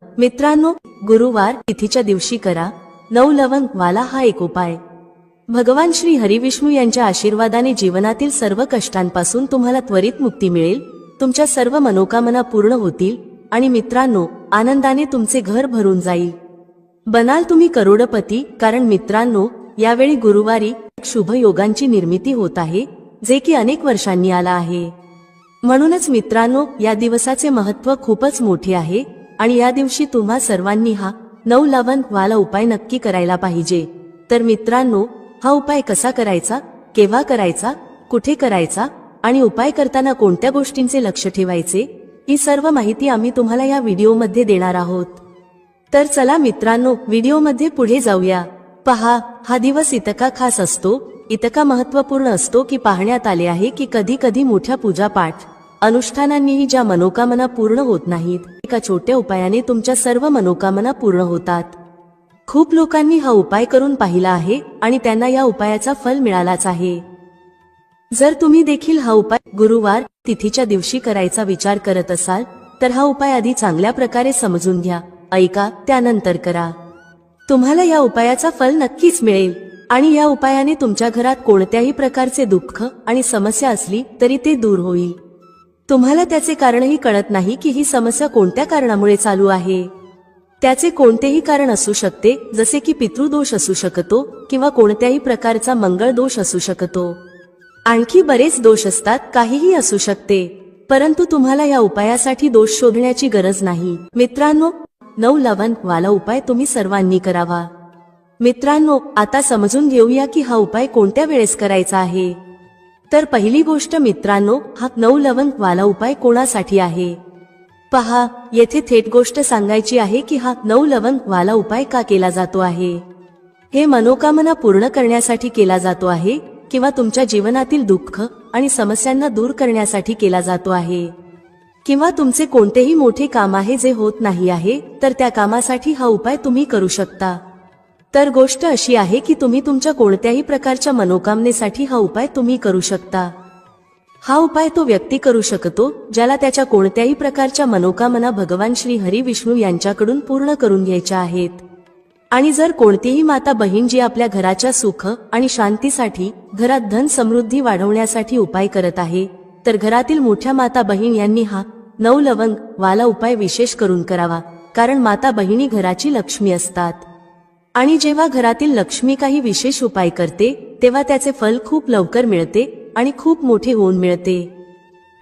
मित्रांनो, गुरुवार तिथीच्या दिवशी करा 9 लवंग वाला हा एक उपाय। भगवान श्री हरिविष्णू यांच्या आशीर्वादाने जीवनातील सर्व कष्टांपासून तुम्हाला त्वरित मुक्ती मिळेल, तुमच्या सर्व मनोकामना पूर्ण होतील आणि मित्रांनो, आनंदाने तुमचे घर भरून जाईल। बनाल तुम्ही करोडपती, कारण मित्रांनो, यावेळी गुरुवारी शुभ योगांची निर्मिती होत आहे, जे की अनेक वर्षांनी आला आहे। म्हणूनच मित्रांनो, या दिवसाचे महत्त्व खूपच मोठे आहे आणि या दिवशी तुम्हा सर्वांनी हा 9 लवंग वाला उपाय नक्की करायला पाहिजे। तर मित्रांनो, हा उपाय कसा करायचा, केव्हा करायचा, कुठे करायचा आणि उपाय करताना कोणत्या गोष्टींचे लक्ष ठेवायचे, ही सर्व माहिती आम्ही तुम्हाला या व्हिडिओमध्ये देणार आहोत। तर चला मित्रांनो, व्हिडिओमध्ये पुढे जाऊया। पहा, हा दिवस इतका खास असतो, इतका महत्त्वपूर्ण असतो की पाहण्यात आले आहे की कधी कधी मोठ्या पूजापाठ अनुष्ठानांनीही ज्या मनोकामना पूर्ण होत नाहीत, एका छोट्या उपायाने तुमच्या सर्व मनोकामना पूर्ण होतात। खूप लोकांनी हा उपाय करून पाहिला आहे आणि त्यांना या उपायाचा फल मिळालाच आहे। जर तुम्ही देखील हा उपाय गुरुवार तिथीच्या दिवशी करायचा विचार करत असाल, तर हा उपाय आधी चांगल्या प्रकारे समजून घ्या, ऐका, त्यानंतर करा। तुम्हाला या उपायाचा फल नक्कीच मिळेल आणि या उपायाने तुमच्या घरात कोणत्याही प्रकारचे दुःख आणि समस्या असली तरी ते दूर होईल। तुम्हाला त्याचे कारणही कळत नाही की ही समस्या कोणत्या कारणामुळे चालू आहे। त्याचे कोणतेही कारण असू शकते, जसे की पितृदोष असू शकतो किंवा कोणत्याही प्रकारचा मंगळ दोष असू शकतो, आणखी बरेच दोष असतात, काहीही असू शकते। परंतु तुम्हाला या उपायासाठी दोष शोधण्याची गरज नाही। मित्रांनो, 9 लवंग वाला उपाय तुम्ही सर्वांनी करावा। मित्रांनो, आता समजून घेऊया की हा उपाय कोणत्या वेळेस करायचा आहे। तर पहिली गोष्ट मित्रांनो, हा 9 लवंग वाला उपाय कोणासाठी आहे। पहा, येथे थेट गोष्ट सांगायची आहे की हा 9 लवंग वाला उपाय का केला जातो आहे। हे मनोकामना पूर्ण करण्यासाठी केला जातो आहे किंवा तुमच्या जीवनातील दुःख आणि समस्यांना दूर करण्यासाठी केला जातो आहे, किंवा तुमचे कोणतेही मोठे काम आहे जे होत नाही आहे, तर त्या कामासाठी हा उपाय तुम्ही करू शकता। तर गोष्ट अशी आहे की तुम्ही तुमच्या कोणत्याही प्रकारच्या मनोकामनेसाठी हा उपाय तुम्ही करू शकता। हा उपाय तो व्यक्ती करू शकतो ज्याला त्याच्या कोणत्याही प्रकारच्या मनोकामना भगवान श्री हरिविष्णू यांच्याकडून पूर्ण करून घ्यायच्या आहेत। आणि जर कोणतीही माता बहीण जी आपल्या घराच्या सुख आणि शांतीसाठी, घरात धन समृद्धी वाढवण्यासाठी उपाय करत आहे, तर घरातील मोठ्या माता बहीण यांनी हा 9 लवंग वाला उपाय विशेष करून करावा, कारण माता बहिणी घराची लक्ष्मी असतात आणि जेव्हा घरातील लक्ष्मी काही विशेष उपाय करते तेव्हा त्याचे फल खूप लवकर मिळते आणि खूप मोठे होऊन मिळते।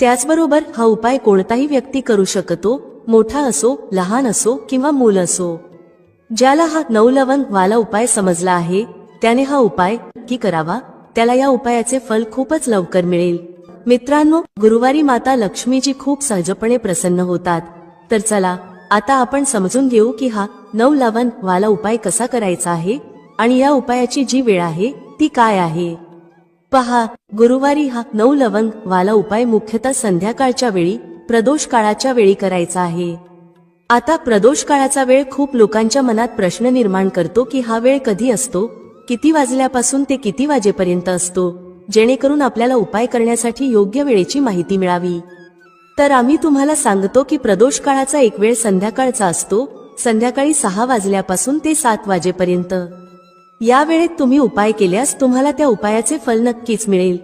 त्याचबरोबर हा उपाय कोणताही व्यक्ती करू शकतो, मोठा असो, लहान असो किंवा मूल असो। ज्याला हा 9 लवंग वाला उपाय समजला आहे त्याने हा उपाय नक्की करावा, त्याला या उपायाचे फल खूपच लवकर मिळेल। मित्रांनो, गुरुवारी माता लक्ष्मीजी खूप सहजपणे प्रसन्न होतात। तर चला, आता आपण समजून घेऊ की हा 9 लवंग वाला उपाय कसा करायचा आहे आणि या उपायाची जी वेळ आहे ती काय आहे। पहा, गुरुवारी हा 9 लवंग वाला उपाय मुख्यतः संध्याकाळच्या वेळी, प्रदोष काळाच्या वेळी करायचा आहे। आता प्रदोष काळाचा वेळ खूप लोकांच्या मनात प्रश्न निर्माण करतो की हा वेळ कधी असतो, किती वाजल्यापासून ते किती वाजेपर्यंत असतो, जेणेकरून आपल्याला उपाय करण्यासाठी योग्य वेळेची माहिती मिळावी। तर आम्ही तुम्हाला सांगतो की प्रदोष काळाचा एक वेळ संध्याकाळचा असतो, संध्याकाळी 6 वाजल्यापासून ते 7 वाजेपर्यंत। या वेळेत तुम्ही उपाय केल्यास तुम्हाला त्या उपायाचे फल नक्कीच मिळेल।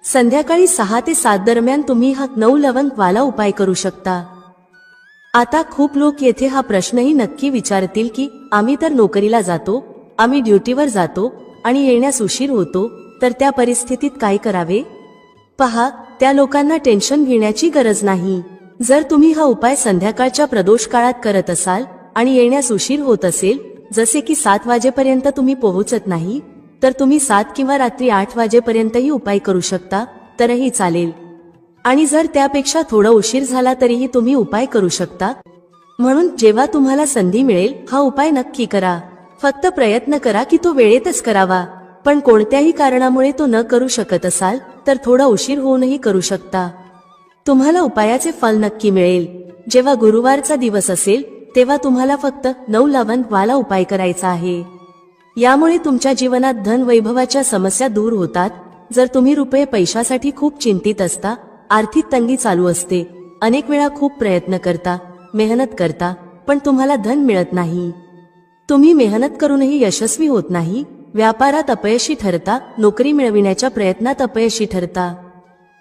संध्याकाळी 6 ते 7 दरम्यान तुम्ही हा 9 लवंग वाला उपाय करू शकता। आता खूप लोक येथे हा प्रश्नही नक्की विचारतील की आम्ही तर नोकरीला जातो, आम्ही ड्युटीवर जातो आणि येण्यास उशीर होतो, तर त्या परिस्थितीत काय करावे। पहा, त्या लोकांना टेन्शन घेण्याची गरज नाही। जर तुम्ही हा उपाय संध्याकाळच्या प्रदोष काळात करत असाल आणि येण्यास उशीर होत असेल, जसे की 7 वाजेपर्यंत तुम्ही पोहोचत नाही, तर तुम्ही 7 किंवा रात्री 8 वाजेपर्यंतही उपाय करू शकता, तरही चालेल। आणि जर त्यापेक्षा थोडा उशीर झाला तरीही तुम्ही उपाय करू शकता। म्हणून जेव्हा तुम्हाला संधी मिळेल हा उपाय नक्की करा। फक्त प्रयत्न करा की तो वेळेतच करावा। पण कोणत्याही कारणामुळे तो न करू शकत असाल तर थोडा उशीर होऊनही करू शकता, तुम्हाला उपायाचे फल नक्की मिळेल। जेव्हा गुरुवारचा दिवस असेल तेव्हा तुम्हाला फक्त 9 लवंग वाला उपाय करायचा आहे। यामुळे तुमच्या जीवनात धन वैभवाच्या समस्या दूर होतात। जर तुम्ही रुपये पैशासाठी खूप चिंतित असता, आर्थिक तंगी चालू असते, अनेक वेळा खूप प्रयत्न करता, मेहनत करता, पण तुम्हाला धन मिळत नाही. तुम्ही मेहनत करूनही यशस्वी होत नाही. व्यापारात अपयशी ठरता, नोकरी मिळविण्याच्या प्रयत्नात अपयशी ठरता.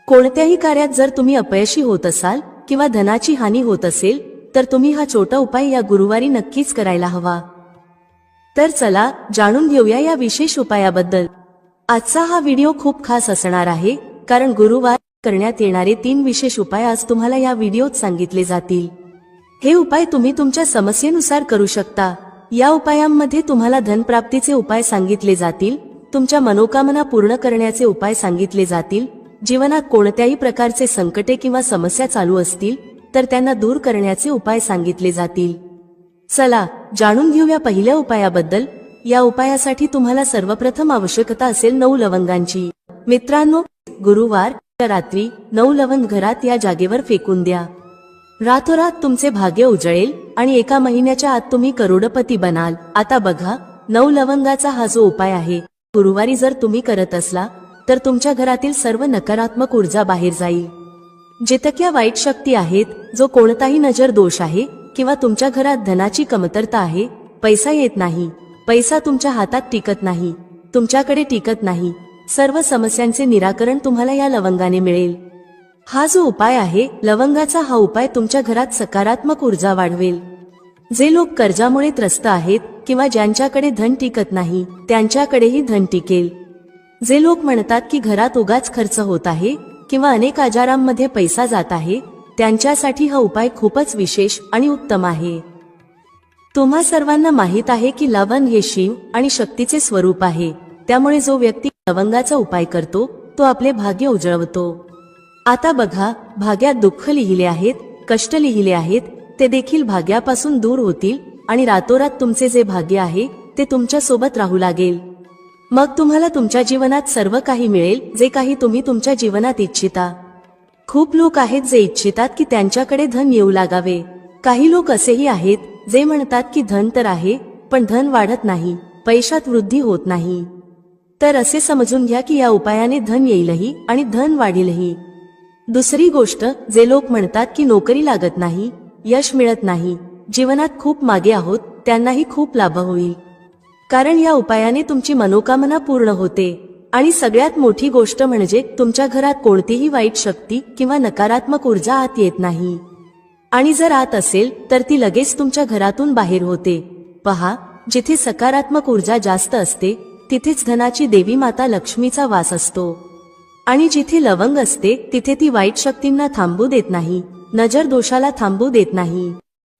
कोणत्याही कार्यात जर तुम्ही अपयशी होत असाल किंवा धनाची हानी होत असेल तर तुम्ही हा छोटा उपाय या गुरुवारी नक्कीच करायला हवा. तर चला जाणून घेऊया या विशेष उपायाबद्दल. आजचा हा व्हिडिओ खूप खास असणार आहे, कारण गुरुवार करण्यात येणारे 3 विशेष उपाय आज तुम्हाला या व्हिडिओत सांगितले जातील. हे उपाय तुम्ही तुमच्या समस्येनुसार करू शकता. या उपायांमध्ये तुम्हाला धनप्राप्तीचे उपाय सांगितले जातील, तुमच्या मनोकामना पूर्ण करण्याचे उपाय सांगितले जातील. जीवनात कोणत्याही प्रकारचे संकटे किंवा समस्या चालू असतील तर त्यांना दूर करण्याचे उपाय सांगितले जातील. चला जाणून घेऊया पहिल्या उपायाबद्दल. या उपायासाठी तुम्हाला सर्वप्रथम आवश्यकता असेल 9 लवंगांची. मित्रांनो, गुरुवार रात्री 9 लवंग घरात या जागेवर फेकून द्या. रातोरात तुमचे भाग्य उजळेल आणि 1 महिन्याच्या आत तुम्ही करोडपती बनाल. आता बघा, 9 लवंगाचा हा जो उपाय आहे, गुरुवारी जर तुम्ही करत असला तर तुमच्या घरातील सर्व नकारात्मक ऊर्जा बाहेर जाईल. जितक्या वाईट शक्ती आहेत, जो कोणताही नजर दोष आहे किंवा तुमच्या घरात धनाची कमतरता आहे, पैसा येत नाही, पैसा तुमच्या हातात टिकत नाही, तुमच्याकडे टिकत नाही, सर्व समस्यांचे निराकरण तुम्हाला या लवंगाने मिळेल. हा जो उपाय आहे, लवंगाचा हा उपाय तुमच्या घरात सकारात्मक ऊर्जा वाढवेल. जे लोक कर्जामुळे त्रस्त आहेत किंवा ज्यांच्याकडे धन टिकत नाही, त्यांच्याकडेही धन टिकेल. जे लोक म्हणतात की घरात उगाच खर्च होत आहे किंवा अनेक आजारांमध्ये पैसा जात आहे, त्यांच्यासाठी हा उपाय खूपच विशेष आणि उत्तम आहे. तुम्हा सर्वांना माहित आहे की लवंग हे शिव आणि शक्तीचे स्वरूप आहे. त्यामुळे जो व्यक्ती लवंगाचा उपाय करतो तो आपले भाग्य उजळवतो. आता बघा, भाग्यात दुःख लिहिले आहेत, कष्ट लिहिले आहेत, ते देखील भाग्यापासून दूर होतील आणि रातोरात तुमचे जे भाग्य आहे ते तुमच्या सोबत राहू लागेल. मग तुम्हाला तुमच्या जीवनात सर्व काही मिळेल जे काही तुम्ही तुमच्या जीवनात इच्छिता. खूप लोक आहेत जे इच्छितात की त्यांच्याकडे धन येऊ लागावे. काही लोक असेही आहेत जे म्हणतात की धन तर आहे पण धन वाढत नाही, पैशात वृद्धी होत नाही. तर असे समजून घ्या की या उपायाने धन येईलही आणि धन वाढेलही. दुसरी गोष्ट, जे लोक म्हणतात की नोकरी लागत नाही, यश मिळत नाही, जीवनात खूप मागे आहोत, त्यांनाही खूप लाभ होईल. कारण या उपायाने तुमची मनोकामना पूर्ण होते. आणि सगळ्यात मोठी गोष्ट म्हणजे तुमच्या घरात कोणतीही वाईट शक्ती किंवा नकारात्मक ऊर्जा आत येत नाही. आणि जर आत असेल तर ती लगेच तुमच्या घरातून बाहेर होते. पहा, जिथे सकारात्मक ऊर्जा जास्त असते तिथेच धनाची देवी माता लक्ष्मीचा वास असतो. आणि जिथे लवंग असते तिथे ती वाईट शक्तींना थांबू देत नाही, नजर दोषाला थांबू देत नाही.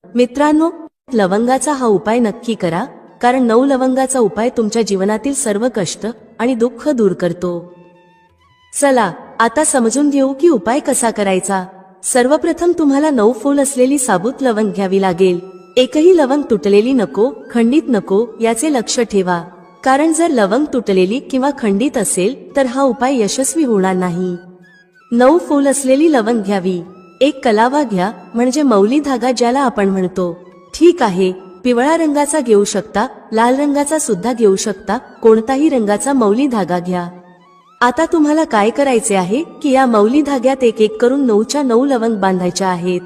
मित्रांनो, लवंगाचा हा उपाय नक्की करा, कारण 9 लवंगाचा उपाय तुमच्या जीवनातील सर्व कष्ट आणि दुःख दूर करतो. चला आता समजून घेऊ की उपाय कसा करायचा. सर्वप्रथम तुम्हाला 9 फूल असलेली साबूत लवंग घ्यावी लागेल. एकही लवंग तुटलेली नको, खंडित नको, याचे लक्ष ठेवा. कारण जर लवंग तुटलेली किंवा खंडित असेल तर हा उपाय यशस्वी होणार नाही. 9 फूल असलेली लवंग घ्यावी. एक कलावा घ्या, म्हणजे मौली धागा ज्याला आपण म्हणतो. ठीक आहे, पिवळा रंगाचा घेऊ शकता, लाल रंगाचा सुद्धा घेऊ शकता, कोणताही रंगाचा मौली धागा घ्या. आता तुम्हाला काय करायचे आहे की या मौली धाग्यात एक एक करून 9च्या 9 लवंग बांधायच्या आहेत.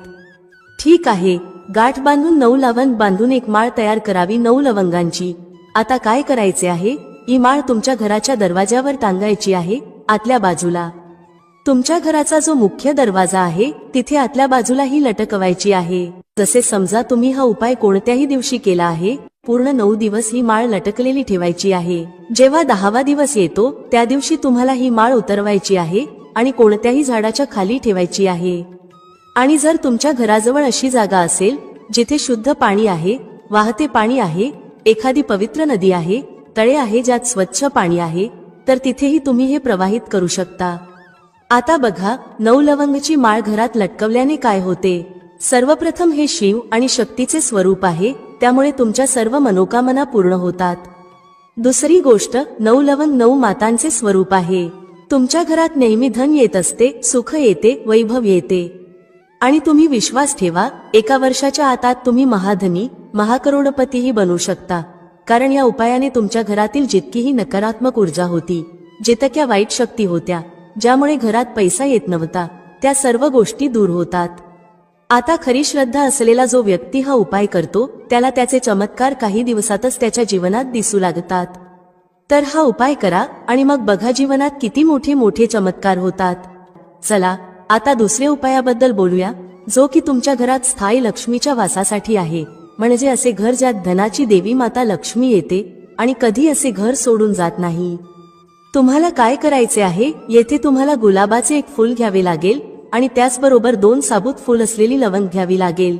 ठीक आहे, गाठ बांधून 9 लवंग बांधून एक माळ तयार करावी 9 लवंगांची. आता काय करायचे आहे, ही माळ तुमच्या घराच्या दरवाज्यावर टांगायची आहे, आतल्या बाजूला. तुमच्या घराचा जो मुख्य दरवाजा आहे तिथे आतल्या बाजूला ही लटकवायची आहे. जसे समजा तुम्ही हा उपाय कोणत्याही दिवशी केला आहे, पूर्ण 9 दिवस ही माळ लटकलेली ठेवायची आहे. जेव्हा 10वा दिवस येतो त्या दिवशी तुम्हाला ही माळ उतरवायची आहे आणि कोणत्याही झाडाच्या खाली ठेवायची आहे. आणि जर तुमच्या घराजवळ अशी जागा असेल जिथे शुद्ध पाणी आहे, वाहते पाणी आहे, एखादी पवित्र नदी आहे, तळे आहे ज्यात स्वच्छ पाणी आहे, तर तिथेही तुम्ही हे प्रवाहित करू शकता. आता बघा, 9 लवंगची माळ घरात लटकवल्याने काय होते. सर्वप्रथम हे शिव आणि शक्तीचे स्वरूप आहे, त्यामुळे तुमच्या सर्व मनोकामना पूर्ण होतात. दुसरी गोष्ट, 9 लवंग 9 मातांचे स्वरूप आहे. तुमच्या घरात नेहमी धन येत असते, सुख येते, वैभव येते. आणि तुम्ही विश्वास ठेवा, 1 वर्षाच्या आतात तुम्ही महाधनी, महाकरोडपतीही बनू शकता. कारण या उपायाने तुमच्या घरातील जितकीही नकारात्मक ऊर्जा होती, जितक्या वाईट शक्ती होत्या, ज्यामुळे घरात पैसा येत नव्हता, त्या सर्व गोष्टी दूर होतात. आता खरी श्रद्धा असलेला जो व्यक्ती हा उपाय करतो त्याला त्याचे चमत्कार काही दिवसातच त्याच्या जीवनात दिसू लागतात. तर हा उपाय करा आणि मग बघा जीवनात किती मोठे मोठे चमत्कार होतात. चला आता दुसऱ्या उपायाबद्दल बोलूया, जो की तुमच्या घरात स्थायी लक्ष्मीच्या वासासाठी आहे. म्हणजे असे घर ज्यात धनाची देवी माता लक्ष्मी येते आणि कधी असे घर सोडून जात नाही. तुम्हाला काय करायचे आहे, येथे तुम्हाला गुलाबाचे एक फूल घ्यावे लागेल आणि त्याचबरोबर 2 साबूत फूल असलेली लवंग घ्यावी लागेल.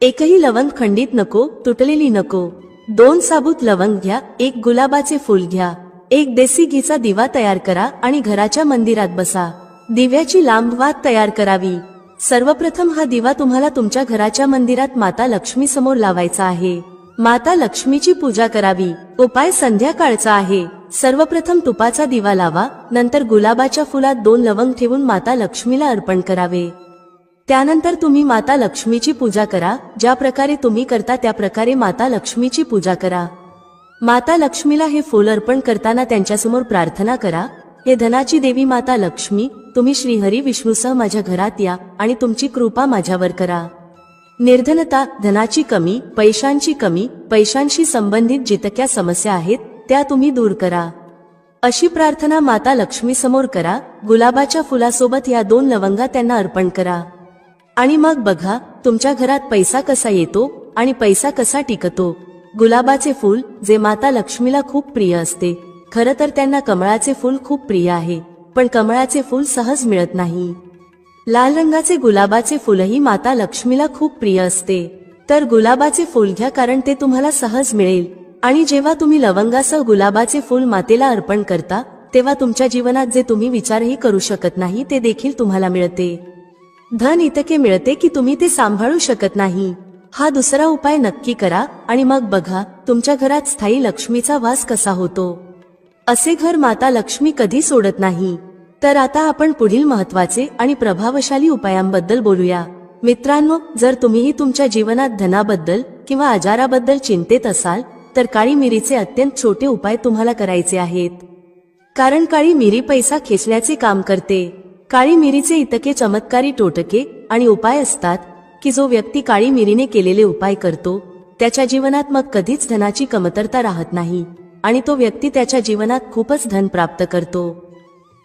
एकही लवंग खंडित नको, तुटलेली नको. 2 साबूत लवंग घ्या, 1 गुलाबाचे फूल घ्या, 1 देसी घीचा दिवा तयार करा आणि घराच्या मंदिरात बसा. दिव्याची लांब वात तयार करावी. सर्वप्रथम हा दिवा तुम्हाला तुमच्या घराच्या मंदिरात माता लक्ष्मी समोर लावायचा आहे. माता लक्ष्मीची पूजा करावी. उपाय संध्याकाळचा आहे. सर्वप्रथम तुपाचा दिवा लावा, नंतर गुलाबाच्या फुलात 2 लवंग ठेवून माता लक्ष्मीला अर्पण करावे. त्यानंतर तुम्ही माता लक्ष्मीची पूजा करा. ज्या प्रकारे तुम्ही करता त्या प्रकारे माता लक्ष्मीची पूजा करा. माता लक्ष्मीला हे फूल अर्पण करताना त्यांच्यासमोर प्रार्थना करा, हे धनाची देवी माता लक्ष्मी, तुम्ही श्री हरी विष्णूसह माझ्या घरात या आणि तुमची कृपा माझ्यावर करा. निर्धनता, धनाची कमी, पैशांशी संबंधित जितक्या समस्या आहेत त्या तुम्ही दूर करा. अशी प्रार्थना माता लक्ष्मी समोर करा. गुलाबाच्या फुलासोबत या 2 लवंगा त्यांना अर्पण करा. आणि मग बघा तुमच्या घरात पैसा कसा येतो आणि पैसा कसा टिकतो. गुलाबाचे फूल जे माता लक्ष्मीला खूप प्रिय असते. खरं तर त्यांना कमळाचे फूल खूप प्रिय आहे, पण कमळाचे फूल सहज मिळत नाही. लाल रंगाचे गुलाबाचे फूलही माता लक्ष्मीला खूप प्रिय असते. तर गुलाबाचे फूल घ्या, कारण ते तुम्हाला सहज मिळेल. आणि जेव्हा तुम्ही लवंगासह गुलाबाचे फूल मातेला अर्पण करता तेव्हा तुमच्या जीवनात जे तुम्ही विचारही करू शकत नाही ते देखील तुम्हाला मिळते. धन इतके मिळते की तुम्ही ते सांभाळू शकत नाही. हा दुसरा उपाय नक्की करा आणि मग बघा तुमच्या घरात स्थायी लक्ष्मीचा वास कसा होतो. असे घर माता लक्ष्मी कधी सोडत नाही. तर आता आपण पुढील महत्त्वाचे आणि प्रभावशाली उपायांबद्दल बोलूया. मित्रांनो, जर तुम्हीही तुमच्या जीवनात धनाबद्दल किंवा आजाराबद्दल चिंतेत असाल तर काळी मिरीचे अत्यंत छोटे उपाय तुम्हाला करायचे आहेत. कारण काळी मिरी पैसा खेचण्याचे काम करते. काळी मिरीचे इतके चमत्कारी टोटके आणि उपाय असतात की जो व्यक्ती काळी मिरीने केलेले उपाय करतो त्याच्या जीवनात मग कधीच धनाची कमतरता राहत नाही आणि तो व्यक्ती त्याच्या जीवनात खूपच धन प्राप्त करतो.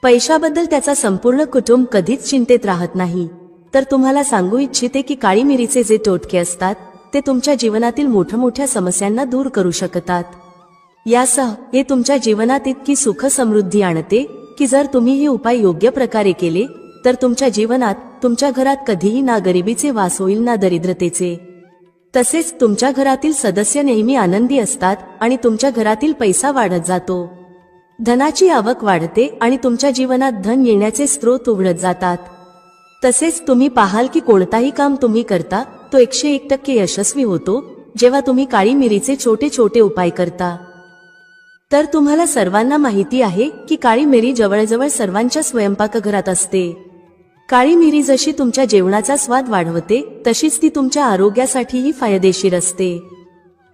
पैशाबद्दल त्याचा संपूर्ण कुटुंब कधीच चिंतेत राहत नाही. तर तुम्हाला सांगू इच्छिते की काळी मिरीचे जे टोटके असतात ते तुमच्या जीवनातील मोठ्या समस्यांना दूर करू शकतात. यासह हे तुमच्या जीवनात इतकी सुख समृद्धी आणते की जर तुम्ही हे उपाय योग्य प्रकारे केले तर तुमच्या जीवनात, तुमच्या घरात कधीही ना गरिबीचे वास होईल ना दरिद्रतेचे. तसेच तुमच्या घरातील सदस्य नेहमी आनंदी असतात आणि तुमच्या घरातील पैसा वाढत जातो. धनाची आवक वाढते आणि तुमच्या जीवनात धन येण्याचे स्रोत उघडत जातात. तसेच तुम्ही पाहाल की कोणताही काम तुम्ही करता तो 101% यशस्वी होतो जेव्हा तुम्ही काळी मिरीचे छोटे छोटे उपाय करता. तर तुम्हाला सर्वांना माहिती आहे की काळी मिरी जवळजवळ सर्वांच्या स्वयंपाकघरात असते. काळी मिरी जशी तुमच्या जेवणाचा स्वाद वाढवते तशीच ती तुमच्या आरोग्यासाठीही फायदेशीर असते.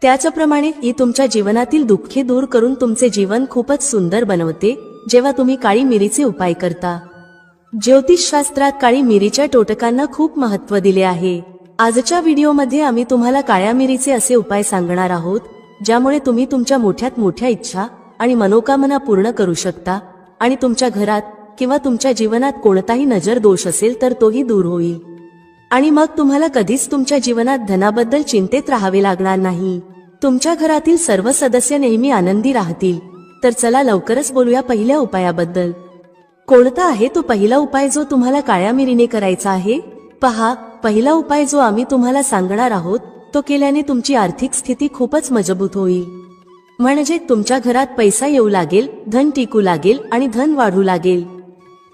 त्याचप्रमाणे ही तुमच्या जीवनातील दुःखे दूर करून तुमचे जीवन खूपच सुंदर बनवते जेव्हा तुम्ही काळी मिरीचे उपाय करता. ज्योतिषशास्त्रात काळी मिरीच्या टोटकांना खूप महत्त्व दिले आहे. आजच्या व्हिडिओमध्ये आम्ही तुम्हाला काळ्या मिरीचे असे उपाय सांगणार आहोत ज्यामुळे तुम्ही तुमच्या मोठ्यात मोठ्या इच्छा आणि मनोकामना पूर्ण करू शकता आणि तुमच्या घरात किंवा तुमच्या जीवनात कोणताही नजर दोष असेल तर तोही दूर होईल. आणि मग तुम्हाला कधीच तुमच्या जीवनात धनाबद्दल चिंतेत राहावे लागणार नाही. तुमच्या घरातील सर्व सदस्य नेहमी आनंदी राहतील. तर चला लवकरच बोलूया पहिल्या उपायाबद्दल. कोणता आहे तो पहिला उपाय जो तुम्हाला काळ्या मिरीने करायचा आहे? पहा, पहिला उपाय जो आम्ही तुम्हाला सांगणार आहोत तो केल्याने तुमची आर्थिक स्थिती खूपच मजबूत होईल. म्हणजे तुमच्या घरात पैसा येऊ लागेल, धन टिकू लागेल आणि धन वाढू लागेल.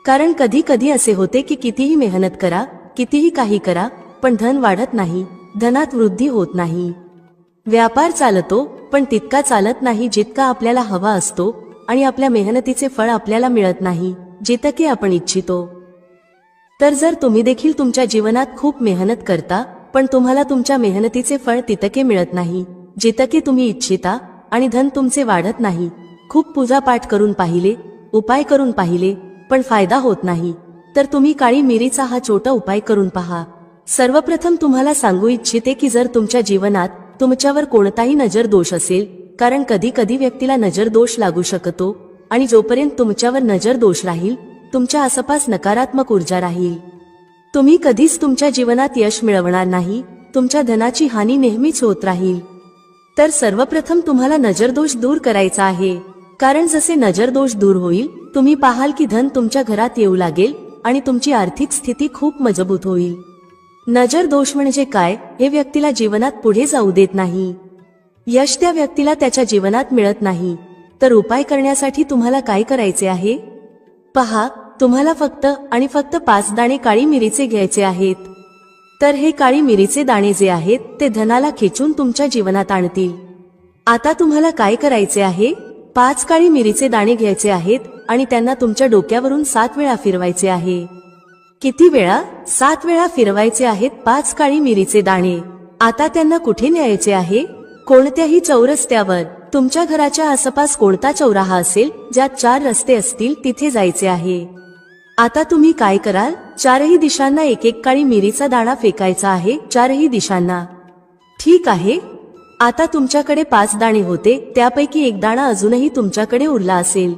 कारण कधी कधी असे होते की कितीही मेहनत करा, कितीही काही करा, पण धन वाढत नाही, धनात वृद्धी होत नाही. व्यापार चालतो पण तितका चालत नाही जितका आपल्याला हवा असतो आणि आपल्या मेहनतीचे फळ आपल्याला मिळत नाही जितके आपण इच्छितो. तर जर तुम्ही देखील तुमच्या जीवनात खूप मेहनत करता पण तुम्हाला तुमच्या मेहनतीचे फळ तितके मिळत नाही जितके तुम्ही इच्छिता आणि धन तुमचे वाढत नाही, खूप पूजापाठ करून पाहिले, उपाय करून पाहिले पण फायदा होत नाही, तर तुम्ही काळी मिरीचा हा छोटा उपाय करून पहा. सर्वप्रथम तुम्हाला सांगू इच्छिते की जर तुमच्या जीवनात तुमच्यावर कोणताही नजर दोष असेल, कारण कधी कधी व्यक्तीला नजर दोष लागू शकतो, आणि जोपर्यंत तुमच्यावर नजर दोष राहील तुमच्या आसपास नकारात्मक ऊर्जा राहील, तुम्ही कधीच तुमच्या जीवनात यश मिळवणार नाही, तुमच्या धनाची हानी नेहमीच होत राहील। तर सर्वप्रथम तुम्हाला नजर दोष दूर करायचा आहे, कारण जसे नजर दोष दूर होईल तुम्ही पाहाल की धन तुमच्या घरात येऊ लागेल आणि तुमची आर्थिक स्थिती खूप मजबूत होईल। नजर दोष म्हणजे काय हे व्यक्तीला जीवनात पुढे जाऊ देत नाही, यश त्या व्यक्तीला त्याच्या जीवनात मिळत नाही। तर उपाय करण्यासाठी तुम्हाला काय करायचे आहे पहा, तुम्हाला फक्त आणि फक्त 5 दाणे काळी मिरीचे घ्यायचे आहेत। तर हे काळी मिरीचे दाणे जे आहेत ते धनाला खेचून तुमच्या जीवनात आणतील। आता तुम्हाला काय करायचे आहे, 5 काळी मिरीचे दाणे घ्यायचे आहेत आणि त्यांना तुमच्या डोक्यावरून 7 वेळा फिरवायचे आहे। किती वेळा? 7 वेळा फिरवायचे आहेत 5 काळी मिरीचे दाणे। आता त्यांना कुठे न्यायचे आहे? कोणत्याही चौरस्त्यावर, तुमच्या घराच्या आसपास कोणता चौराहा असेल ज्यात 4 रस्ते असतील तिथे जायचे आहे। आता तुम्ही काय कराल, 4ही दिशांना एक एक काळी मिरीचा दाणा फेकायचा आहे, 4ही दिशांना। ठीक आहे, आता तुमच्याकडे 5 दाणे होते, त्यापैकी एक दाणा अजूनही तुमच्याकडे उरला असेल,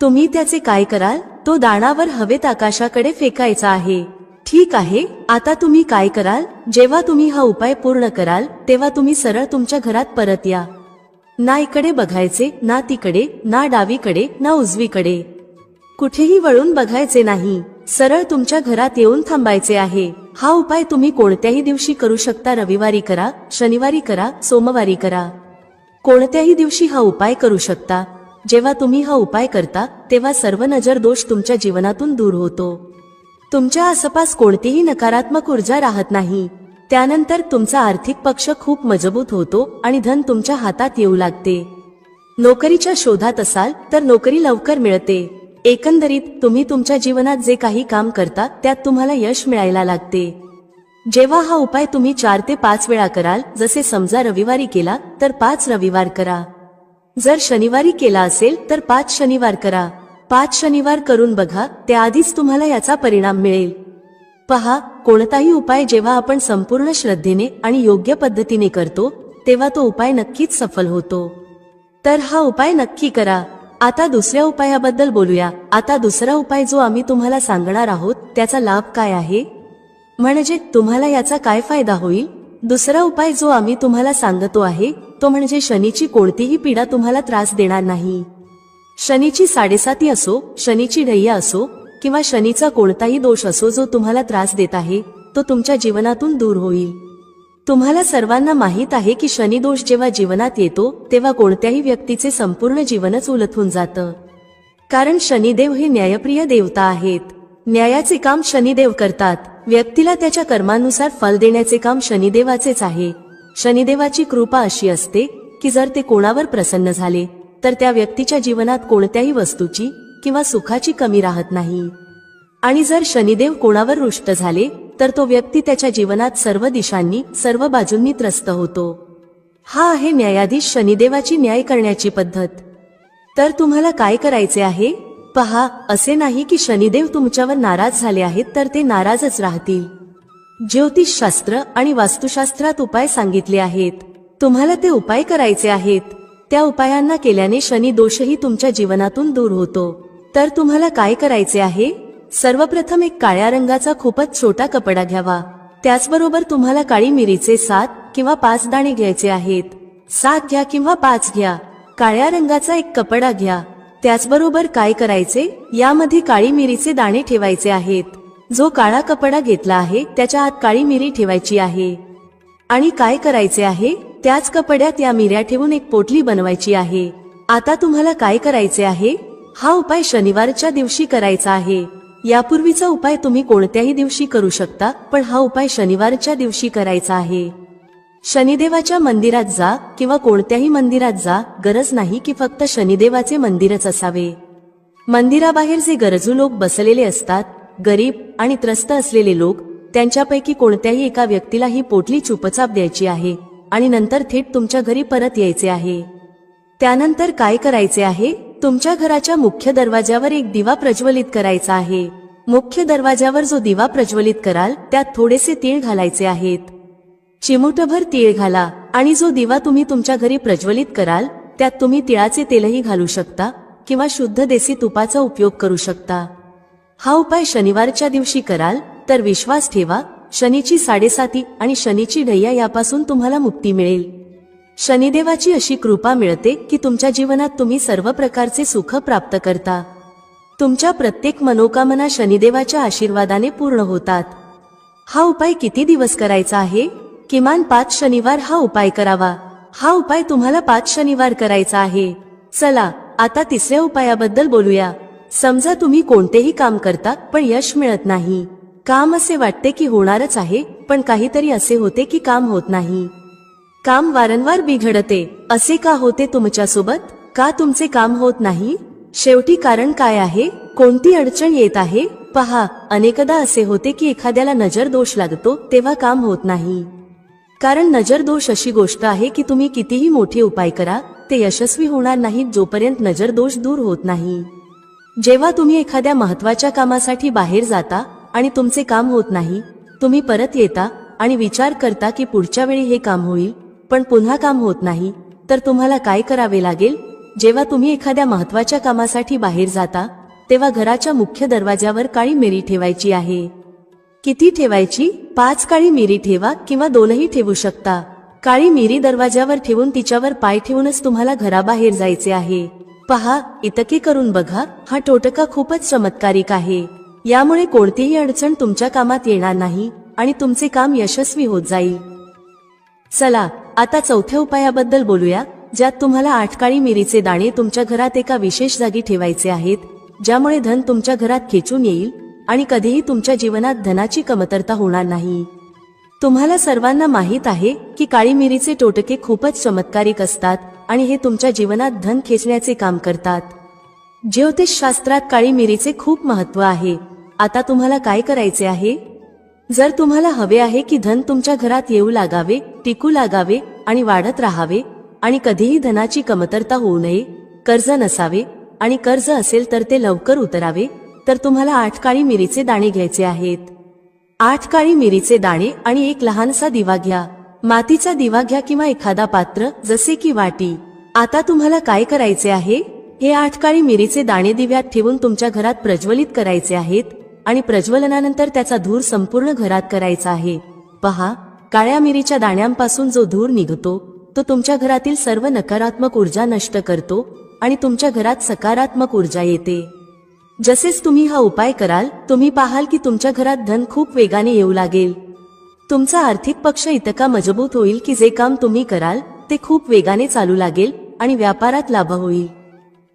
तुम्ही त्याचे काय कराल, तो दाणावर हवेत आकाशाकडे फेकायचा आहे। ठीक आहे, आता तुम्ही काय कराल, जेव्हा तुम्ही हा उपाय पूर्ण कराल तेव्हा तुम्ही सरळ तुमच्या घरात परत या। ना इकडे बघायचे, ना तिकडे, ना डावीकडे, ना उजवीकडे, कुठेही वळून बघायचे नाही, सरळ तुमच्या घरात येऊन थांबायचे आहे। हा उपाय तुम्ही कोणत्याही दिवशी करू शकता, रविवारी करा, शनिवारी करा, सोमवारी करा, कोणत्याही दिवशी हा उपाय करू शकता। जेव्हा तुम्ही हा उपाय करता तेव्हा सर्व नजर दोष तुमच्या जीवनातून दूर होतो, तुमच्या आसपास कोणतीही नकारात्मक ऊर्जा राहत नाही। त्यानंतर तुमचा आर्थिक पक्ष खूप मजबूत होतो आणि धन तुमच्या हातात येऊ लागते। नोकरीच्या शोधात असाल तर नोकरी लवकर मिळते। एकंदरीत तुम्ही तुमच्या जीवनात जे काही काम करता त्यात तुम्हाला यश मिळायला लागते। जेव्हा हा उपाय तुम्ही 4 ते 5 वेळा कराल, जसे समजा रविवारी केला तर 5 रविवार करा, जर शनिवारी केला असेल तर 5 शनिवार करा, 5 शनिवार करून बघा, त्याआधीच तुम्हाला याचा परिणाम मिळेल। पहा, कोणताही उपाय जेव्हा आपण संपूर्ण श्रद्धेने आणि योग्य पद्धतीने करतो तेव्हा तो उपाय नक्कीच सफल होतो। तर हा उपाय नक्की करा। आता दुसऱ्या उपायाबद्दल बोलूया। आता दुसरा उपाय जो आम्ही तुम्हाला सांगणार आहोत त्याचा लाभ काय आहे, म्हणजे तुम्हाला याचा काय फायदा होईल। दुसरा उपाय जो आम्ही तुम्हाला सांगतो आहे तो म्हणजे शनीची कोणतीही पीडा तुम्हाला त्रास देणार नाही। शनीची 7.5 असो, शनीची ढैया असो किंवा शनीचा कोणताही दोष असो जो तुम्हाला त्रास देत आहे तो तुमच्या जीवनातून दूर होईल। तुम्हाला सर्वांना माहित आहे की शनी दोष जेव्हा जीवनात येतो तेव्हा कोणत्याही व्यक्तीचे संपूर्ण जीवनच उलथून जातं, कारण शनिदेव हे न्यायप्रिय देवता आहेत। न्यायाचे काम शनिदेव करतात, व्यक्तीला त्याच्या कर्मानुसार फल देण्याचे काम शनिदेवाचेच आहे। शनिदेवाची कृपा अशी असते की जर ते कोणावर प्रसन्न झाले तर त्या व्यक्तीच्या जीवनात कोणत्याही वस्तूची किंवा सुखाची कमी राहत नाही, आणि जर शनिदेव कोणावर रुष्ट झाले तर तो व्यक्ती त्याच्या जीवनात सर्व दिशांनी, सर्व बाजूंनी त्रस्त होतो। हा आहे न्यायाधीश शनिदेवाची न्याय करण्याची पद्धत। तर तुम्हाला काय करायचे आहे पहा, असे नाही की शनिदेव तुमच्यावर नाराज झाले आहेत तर ते नाराजच राहतील। ज्योतिषशास्त्र आणि वास्तुशास्त्रात उपाय सांगितले आहेत, तुम्हाला ते उपाय करायचे आहेत। त्या उपायांना केल्याने शनी दोषही तुमच्या जीवनातून दूर होतो। तर तुम्हाला काय करायचे आहे, सर्वप्रथम एक काळ्या रंगाचा खूपच छोटा कपडा घ्यावा, त्याचबरोबर तुम्हाला काळी मिरीचे 7 किंवा 5 दाणे घ्यायचे आहेत। 7 घ्या किंवा 5 घ्या, काळ्या रंगाचा एक कपडा घ्या। त्याचबरोबर काय करायचे, यामध्ये काळी मिरीचे दाणे ठेवायचे आहेत। जो काळा कपडा घेतला आहे त्याच्या आत काळी मिरी ठेवायची आहे, आणि काय करायचे आहे, त्याच कपड्यात या मिऱ्या ठेवून एक पोटली बनवायची आहे। आता तुम्हाला काय करायचे आहे, हा उपाय शनिवारच्या दिवशी करायचा आहे। यापूर्वीचा उपाय तुम्ही कोणत्याही दिवशी करू शकता, पण हा उपाय शनिवारच्या दिवशी करायचा आहे। शनिदेवाच्या मंदिरात जा किंवा कोणत्याही मंदिरात जा, गरज नाही की फक्त शनिदेवाचे मंदिरच असावे। मंदिराबाहेर जे गरजू लोक बसलेले असतात, गरीब आणि त्रस्त असलेले लोक, त्यांच्यापैकी कोणत्याही एका व्यक्तीला ही पोटली चुपचाप द्यायची आहे आणि नंतर थेट तुमच्या घरी परत यायचे आहे। त्यानंतर काय करायचे आहे, तुमच्या घराच्या मुख्य दरवाजावर एक दिवा प्रज्वलित करायचा आहे। मुख्य दरवाजावर जो दिवा प्रज्वलित कराल त्यात थोडेसे तीळ घालायचे आहेत. चिमूटभर तीळ घाला आणि जो दिवा तुम्ही तुमच्या घरी प्रज्वलित कराल त्यात तुम्ही तिळाचे तेलही घालू शकता किंवा शुद्ध देसी तुपाचा उपयोग करू शकता. हा उपाय शनिवारच्या दिवशी कराल तर विश्वास ठेवा, शनीची 7.5 आणि शनीची ढैया यापासून तुम्हाला मुक्ती मिळेल. शनिदेवाची अशी कृपा मिळते की तुमच्या जीवनात तुम्ही सर्व प्रकारचे सुख प्राप्त करता. तुमच्या प्रत्येक मनोकामना शनिदेवाच्या आशीर्वादाने पूर्ण होतात. हा उपाय किती दिवस करायचा आहे? किमान 5 शनिवार हा उपाय करावा. हा उपाय तुम्हाला 5 शनिवार करायचा आहे. चला आता तिसऱ्या उपायाबद्दल बोलूया. समजा तुम्ही कोणतेही काम करता पण यश मिळत नाही. काम असे वाटते की होणारच आहे पण काहीतरी असे होते की काम होत नाही. काम वारंवार बिघडते. असे का होते तुमच्यासोबत? का तुमचे काम होत नाही? शेवटी कारण काय आहे? कोणती अडचण येत आहे? पहा, अनेकदा असे होते की एखाद्याला नजर दोष लागतो तेव्हा काम होत नाही. कारण नजर दोष अशी गोष्ट आहे की तुम्ही कितीही मोठे उपाय करा ते यशस्वी होणार नाहीत जोपर्यंत नजर दोष दूर होत नाही. जेव्हा तुम्ही एखाद्या महत्त्वाच्या कामासाठी बाहेर जाता आणि तुमचे काम होत नाही, तुम्ही परत येता आणि विचार करता की पुढच्या वेळी हे काम होईल, पण पुन्हा काम होत नाही, तर तुम्हाला काय करावे लागेल? जेव्हा तुम्ही एखाद्या महत्त्वाच्या कामासाठी बाहेर जाता तेव्हा घराच्या मुख्य दरवाजावर काळी मिरी ठेवायची आहे. किती ठेवायची? 5 काळी मिरी ठेवा किंवा 2ही ठेवू शकता. काळी मिरी दरवाजावर ठेवून तिच्यावर पाय ठेवूनच तुम्हाला घराबाहेर जायचे आहे. पहा, इतके करून बघा, हा टोटका खूपच चमत्कारिक आहे. यामुळे कोणतीही अडचण तुमच्या कामात येणार नाही आणि तुमचे काम यशस्वी होत जाईल. चला आता चौथ्या उपायाबद्दल बोलूया, ज्यात तुम्हाला 8 काळी मिरीचे दाणे तुमच्या घरात एका विशेष जागी ठेवायचे आहेत, ज्यामुळे धन तुमच्या घरात खेचून येईल आणि कधीही तुमच्या जीवनात धनाची कमतरता होणार नाही. तुम्हाला सर्वांना माहीत आहे की काळी मिरीचे टोटके खूपच चमत्कारिक असतात आणि हे तुमच्या जीवनात धन खेचण्याचे काम करतात. ज्योतिषशास्त्रात काळी मिरीचे खूप महत्त्व आहे. आता तुम्हाला काय करायचे आहे? जर तुम्हाला हवे आहे की धन तुमच्या घरात येऊ लागावे, टिकू लागावे आणि वाढत राहावे आणि कधीही धनाची कमतरता होऊ नये, कर्ज नसावे आणि कर्ज असेल तर ते लवकर उतरावे, तर तुम्हाला 8 काळी मिरीचे दाणे घ्यायचे आहेत. 8 काळी मिरीचे दाणे आणि एक लहानसा दिवा घ्या. मातीचा दिवा घ्या किंवा एखादा पात्र जसे की वाटी. आता तुम्हाला काय करायचे आहे? हे 8 काळी मिरीचे दाणे दिव्यात ठेवून तुमच्या घरात प्रज्वलित करायचे आहेत आणि प्रज्वलनानंतर त्याचा धूर संपूर्ण घरात करायचा आहे. पहा, काळ्या मिरीच्या दाण्यांपासून जो धूर निघतो तो तुमच्या घरातील सर्व नकारात्मक ऊर्जा नष्ट करतो आणि तुमच्या घरात सकारात्मक ऊर्जा येते. जसेच तुम्ही हा उपाय कराल, तुम्ही पाहाल की तुमच्या घरात धन खूप वेगाने येऊ लागेल. तुमचा आर्थिक पक्ष इतका मजबूत होईल की जे काम तुम्ही कराल ते खूप वेगाने चालू लागेल आणि व्यापारात लाभ होईल.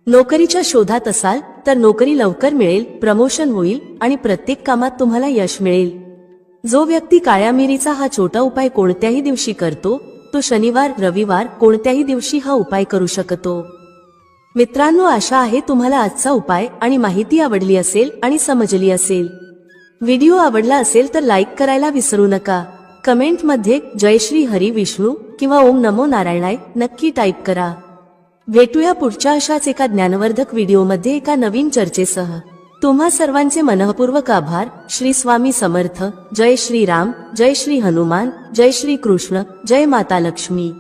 नोकरीच्या शोधात असाल तर नोकरी लवकर मिळेल, प्रमोशन होईल आणि प्रत्येक कामात तुम्हाला यश मिळेल. जो व्यक्ती काळ्या मिरीचा हा छोटा उपाय कोणत्याही दिवशी करतो तो शनिवार, रविवार कोणत्याही दिवशी हा उपाय करू शकतो. मित्रांनो, आशा आहे तुम्हाला आजचा उपाय आणि माहिती आवडली असेल आणि समजली असेल. व्हिडिओ आवडला असेल तर लाईक करायला विसरू नका. कमेंटमध्ये जय श्री हरी विष्णू किंवा ओम नमो नारायणाय नक्की टाईप करा. भेटूया पुढच्या अशाच एका ज्ञानवर्धक व्हिडिओमध्ये एका नवीन चर्चेसह. तुम्हा सर्वांचे मनःपूर्वक आभार. श्री स्वामी समर्थ. जय श्री राम, जय श्री हनुमान, जय श्री कृष्ण, जय माता लक्ष्मी.